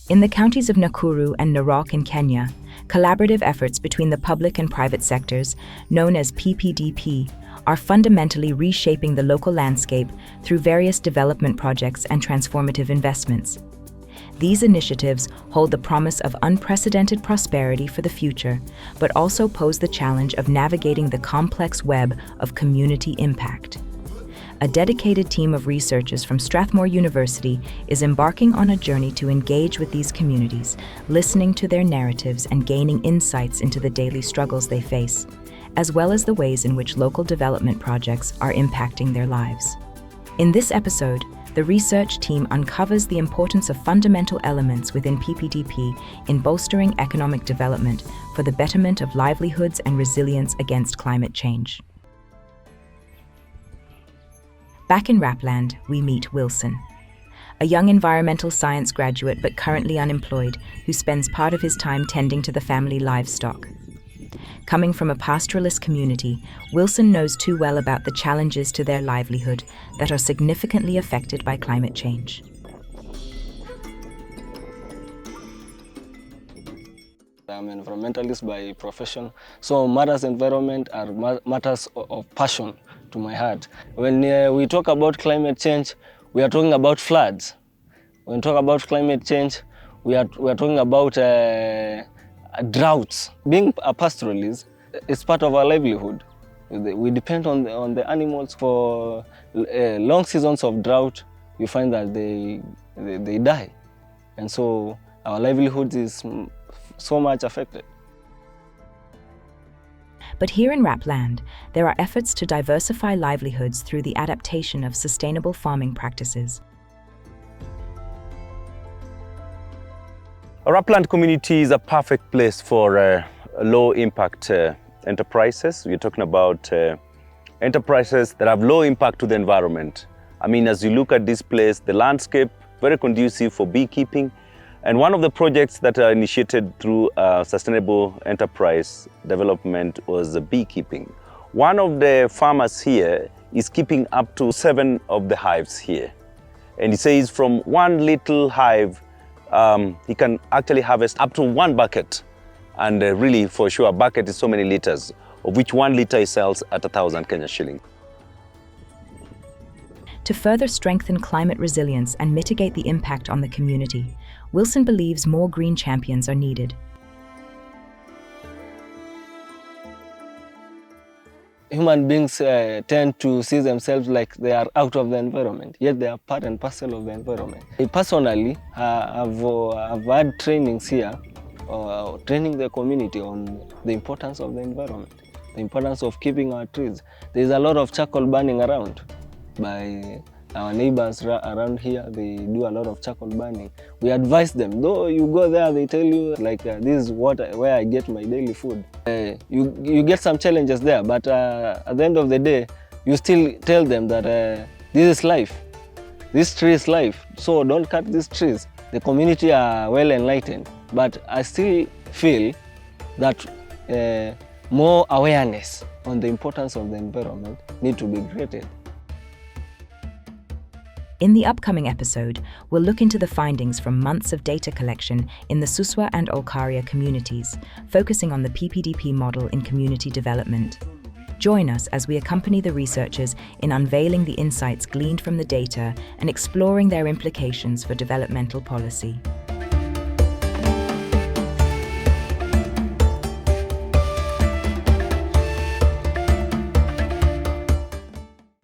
In the counties of Nakuru and Narok in Kenya, collaborative efforts between the public and private sectors, known as PPDP, are fundamentally reshaping the local landscape through various development projects and transformative investments. These initiatives hold the promise of unprecedented prosperity for the future, but also pose the challenge of navigating the complex web of community impact. A dedicated team of researchers from Strathmore University is embarking on a journey to engage with these communities, listening to their narratives and gaining insights into the daily struggles they face, as well as the ways in which local development projects are impacting their lives. In this episode, the research team uncovers the importance of fundamental elements within PPDP in bolstering economic development for the betterment of livelihoods and resilience against climate change. Back in Rapland, we meet Wilson, a young environmental science graduate but currently unemployed who spends part of his time tending to the family livestock. Coming from a pastoralist community, Wilson knows too well about the challenges to their livelihood that are significantly affected by climate change. I'm an environmentalist by profession, so matters environment are matters of passion to my heart. When we talk about climate change, we are talking about floods. When we talk about climate change, we are talking about droughts. Being a pastoralist is part of our livelihood. We depend on the animals. For long seasons of drought, you find that they die, and so our livelihood is so much affected. But here in Rapland, there are efforts to diversify livelihoods through the adaptation of sustainable farming practices. A Rapland community is a perfect place for low-impact enterprises. We're talking about enterprises that have low impact to the environment. I mean, as you look at this place, the landscape, very conducive for beekeeping. And one of the projects that are initiated through sustainable enterprise development was the beekeeping. One of the farmers here is keeping up to 7 of the hives here. And he says from one little hive, he can actually harvest up to 1 bucket. And really, for sure, a bucket is so many liters, of which 1 liter he sells at 1,000 Kenya shilling. To further strengthen climate resilience and mitigate the impact on the community, Wilson believes more green champions are needed. Human beings tend to see themselves like they are out of the environment, yet they are part and parcel of the environment. I personally have had trainings here, training the community on the importance of the environment, the importance of keeping our trees. There is a lot of charcoal burning around by our neighbors around here. They do a lot of charcoal burning. We advise them, though you go there, they tell you like this is where I get my daily food. You get some challenges there, but at the end of the day, you still tell them that this is life. This tree is life, so don't cut these trees. The community are well enlightened, but I still feel that more awareness on the importance of the environment need to be created. In the upcoming episode, we'll look into the findings from months of data collection in the Suswa and Olkaria communities, focusing on the PPDP model in community development. Join us as we accompany the researchers in unveiling the insights gleaned from the data and exploring their implications for developmental policy.